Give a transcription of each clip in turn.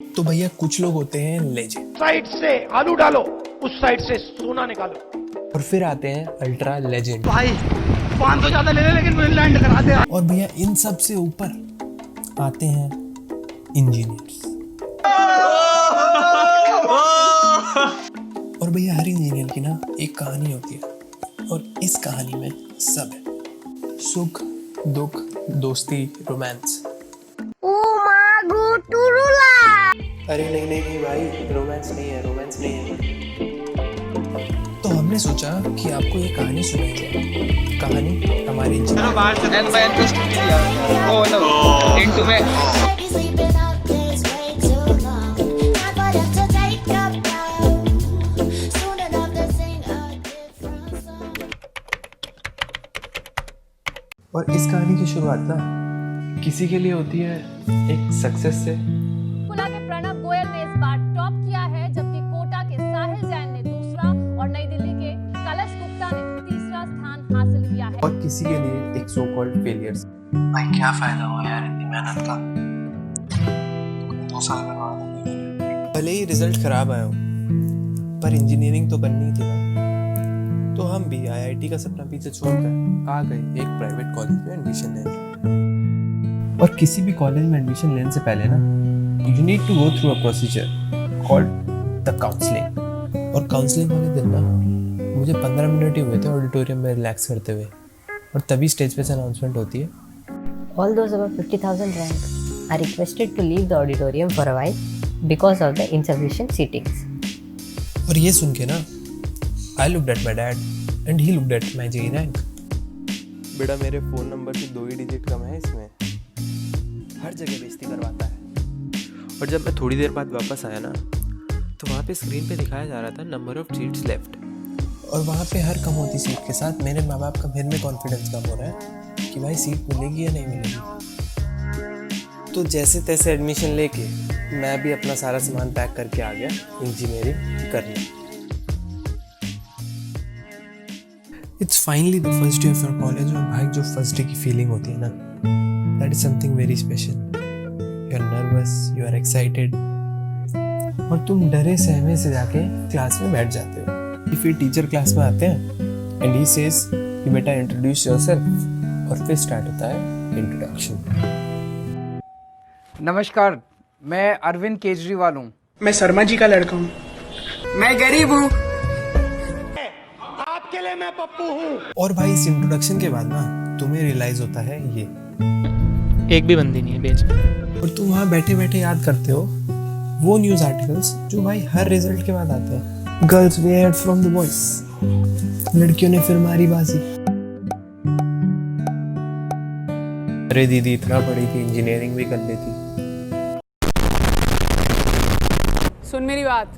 तो भैया कुछ लोग होते हैं लेजेंड, साइड से आलू डालो, उस साइड से सोना निकालो। और फिर आते हैं अल्ट्रा लेजेंड। भाई 500 ज्यादा ले ले लेकिन मुझे लैंड करा दे। और भैया इन सब से ऊपर आते हैं इंजीनियर्स। और भैया हर इंजीनियर की ना एक कहानी होती है, और इस कहानी में सब है, सुख दुख दोस्ती रोमांस। अरे नहीं नहीं नहीं भाई, रोमांस नहीं है, रोमांस नहीं है। तो हमने सोचा कि आपको ये कहानी सुनाई जाए। कहानी हमारी और इस कहानी की शुरुआत ना किसी के लिए होती है एक सक्सेस से। पुला के प्रणव गोयल ने इस बार टॉप किया है, जबकि कोटा के साहिल जैन ने दूसरा और नई दिल्ली के कलश गुप्ता ने तीसरा स्थान हासिल किया है। और किसी के लिए एक सो कॉल्ड फेलियर। भाई क्या फायदा हुआ यार इतनी मेहनत का, 2 साल बर्बाद हो गए। भले ही रिजल्ट खराब आया हो, पर इंजीनियरिंग तो बननी थी ना। तो हम भी आईआईटी का सपना पीछे छोड़कर आ गए एक प्राइवेट कॉलेज में एडमिशन लेने। और किसी भी कॉलेज में एडमिशन लेने से पहले ना you need to go through a procedure called the counselling. और काउंसलिंग वाले दिन ना मुझे 15 मिनट ही हुए थे ऑडिटोरियम में रिलैक्स करते हुए, और तभी स्टेज पे से अनाउंसमेंट होती है, All those above 50,000 rank are requested to leave the auditorium for a while because of the insufficient seatings. और ये सुन के ना I looked at my dad and he looked at my JEE rank. बेटा मेरे phone number के 2 ही digit कम है इसमें। हर जगह बेइज्जती करवाता है। और जब मैं थोड़ी देर बाद वापस आया ना, तो वहाँ पे स्क्रीन पे दिखाया जा रहा था नंबर ऑफ सीट्स लेफ्ट। और वहाँ पे हर कम होती सीट के साथ मेरे माँ बाप का मेरे में कॉन्फिडेंस कम हो रहा है कि भाई सीट मिलेगी या नहीं मिलेगी। तो जैसे तैसे एडमिशन लेके मैं भी अपना सारा सामान पैक करके आ गया इंजीनियरिंग करने। It's finally the first day of your college. और भाई जो फर्स्ट डे की फीलिंग होती है ना, that is something very special. You are nervous, you are excited, और तुम डरे सहमे से जाके क्लास में बैठ जाते हो। फिर टीचर क्लास में आते हैं एंड ही सेज कि बेटा इंट्रोड्यूस योरसेल्फ, और फिर स्टार्ट होता है इंट्रोडक्शन। नमस्कार, मैं अरविंद केजरीवाल हूँ। मैं शर्मा जी का लड़का हूँ। मैं गरीब हूँ। आपके लिए मैं पप्पू हूँ। और भाई इस इंट्रोडक्शन के बाद ना तुम्हें रियलाइज होता है ये एक भी बंदी नहीं है बेच में। और तुम वहाँ बैठे बैठे याद करते हो वो न्यूज़ आर्टिकल्स जो भाई हर रिजल्ट के बाद आते हैं। Girls way head from the boys, लड़कियों ने फिर मारी बाजी। अरे दीदी इतना पढ़ी थी, इंजीनियरिंग भी कर लेती। सुन मेरी बात,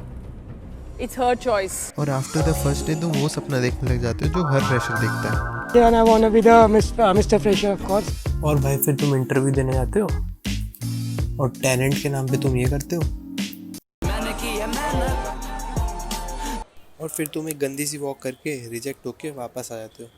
इट्स हर चॉइस। और आफ्टर द फर्स्ट डे तुम वो सपना देखने लग जाते हो जो हर फ्रेशर देखता है। And I wanna be the Mr. Fresher of course. और भाई फिर तुम इंटरव्यू देने जाते हो, और टैलेंट के नाम पे तुम ये करते हो, और फिर तुम एक गंदी सी वॉक करके रिजेक्ट होके वापस आ जाते हो।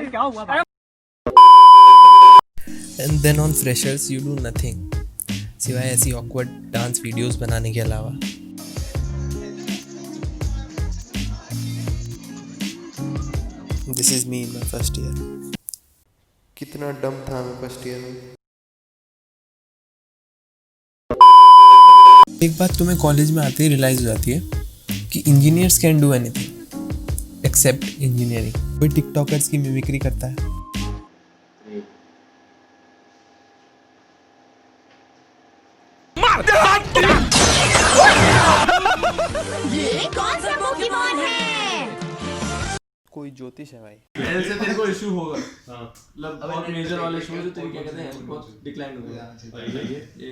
क्या हुआ? And then on freshers you do nothing सिवाय ऐसी ऑकवर्ड डांस वीडियोस बनाने के अलावा। This is me in my first year. कितना डम था मैं फर्स्ट ईयर में। एक बात तुम्हें कॉलेज में आते ही रियलाइज हो जाती है कि engineers can do anything accept engineering. कोई टिकटॉकर्स की मिमिक्री करता है, ये कौन सा पोकेमॉन है? कोई ज्योतिष है भाई। पहले से तेरे को इशू होगा। मतलब बहुत मेजर वाले इशू जो तेरी क्या कहते हैं बहुत डिक्लाइन हो गया। ये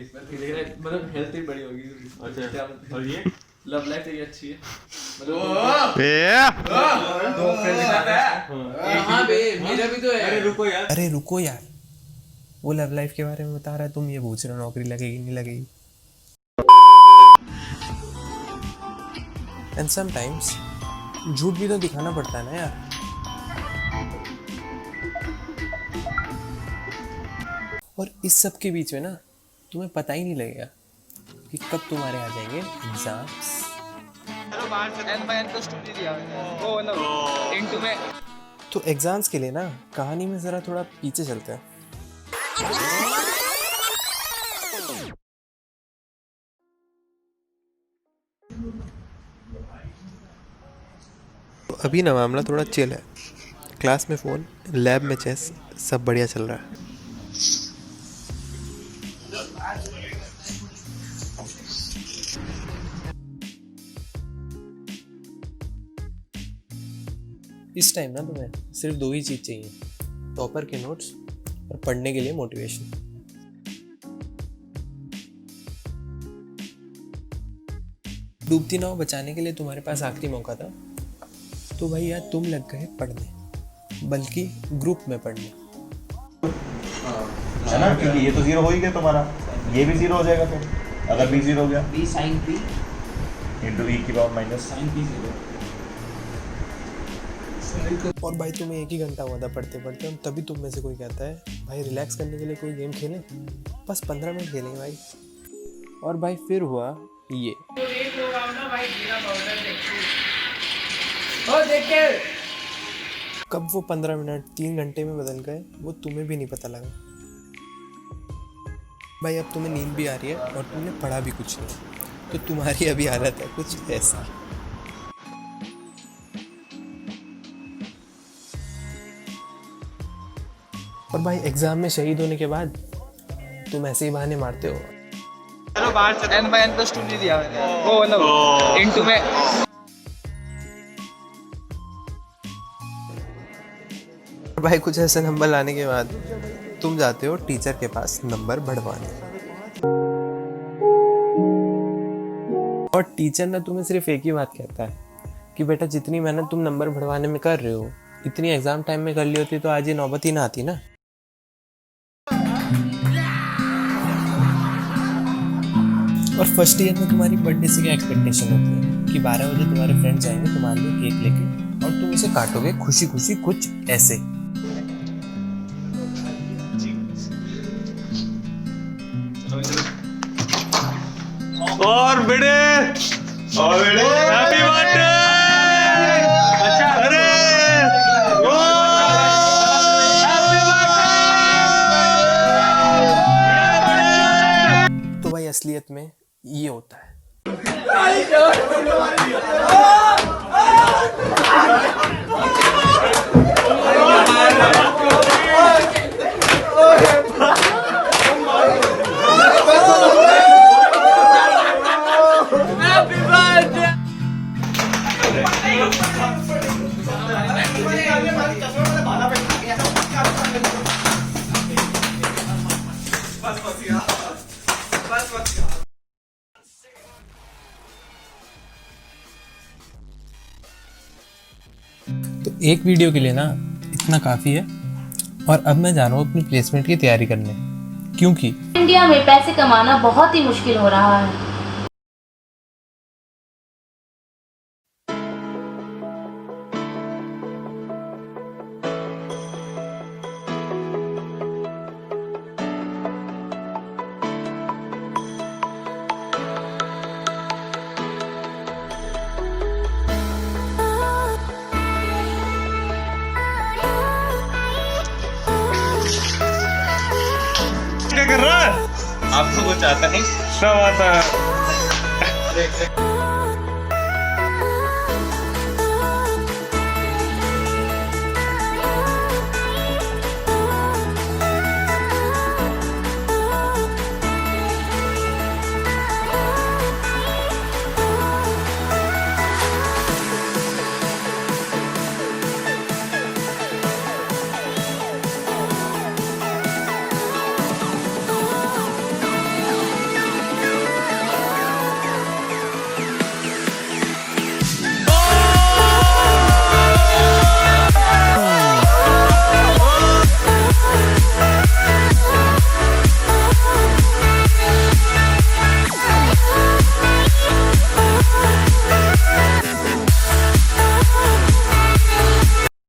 मतलब हेल्थ ही बड़ी होगी। अच्छा और ये लव लाइफ तेरी अच्छी है। मतलब दो फ्रेंड के साथ है। हां बे मेरा भी तो है। अरे रुको यार, वो लव लाइफ के बारे में बता रहा है, तुम ये पूछ रहे हो नौकरी लगेगी नहीं लगेगी। एंड समटाइम्स झूठ भी तो दिखाना पड़ता है ना यार। और इस सब के बीच में ना तुम्हें पता ही नहीं लगेगा कि कब तुम्हारे आ जाएंगे एग्जाम्स। तो एग्जाम्स के लिए ना कहानी में ज़रा थोड़ा पीछे चलते हैं। तो अभी ना मामला थोड़ा चिल है। क्लास में फ़ोन, लैब में चेस, सब बढ़िया चल रहा है। इस टाइम ना तुम्हें सिर्फ 2 ही चीज़ चाहिए, टॉपर के नोट्स और पढ़ने के लिए मोटिवेशन। डूबती नाव बचाने के लिए तुम्हारे पास आखिरी मौका था, तो भाई यार तुम लग गए पढ़ने, बल्कि ग्रुप में पढ़ने। है ना, क्योंकि ये तो 0 हो ही गया तुम्हारा, ये भी 0 हो जाएगा। फिर अगर b 0 हो गया, b sin p into e की पावर माइनस sin p 0। और भाई तुम्हें 1 ही घंटा हुआ था पढ़ते पढ़ते, और तभी तुम में से कोई कहता है भाई रिलैक्स करने के लिए कोई गेम खेलें। बस 15 मिनट खेलेंगे भाई। और भाई फिर हुआ ये। कब वो 15 मिनट 3 घंटे में बदल गए वो तुम्हें भी नहीं पता लगा। भाई अब तुम्हें नींद भी आ रही है और तुमने पढ़ा भी कुछ नहीं, तो तुम्हारी अभी हालत है कुछ ऐसी। और भाई एग्जाम में शहीद होने के बाद तुम ऐसे ही बहाने मारते हो। चलो बाहर से n/n+2 नहीं दिया मैंने, वो मतलब इनटू में। भाई कुछ ऐसे नंबर लाने के बाद तुम जाते हो टीचर के पास नंबर बढ़वाने, और टीचर ना तुम्हें सिर्फ एक ही बात कहता है कि बेटा जितनी मेहनत तुम नंबर बढ़वाने में कर रहे हो, इतनी एग्जाम टाइम में कर ली होती तो आज ये नौबत ही ना आती ना। और फर्स्ट ईयर में तुम्हारी बर्थडे से क्या एक्सपेक्टेशन होती है कि 12 बजे तुम्हारे फ्रेंड्स आएंगे तुम्हारे लिए केक लेके, और तुम उसे काटोगे खुशी खुशी कुछ ऐसे। और बेटे हैप्पी बर्थडे। अच्छा अरे तो भाई असलियत में ये होता है। तो एक वीडियो के लिए ना इतना काफ़ी है, और अब मैं जा रहा हूँ अपनी प्लेसमेंट की तैयारी करने, क्योंकि इंडिया में पैसे कमाना बहुत ही मुश्किल हो रहा है। क्या कर रहा है? आपको कुछ आता नहीं, सब आता है।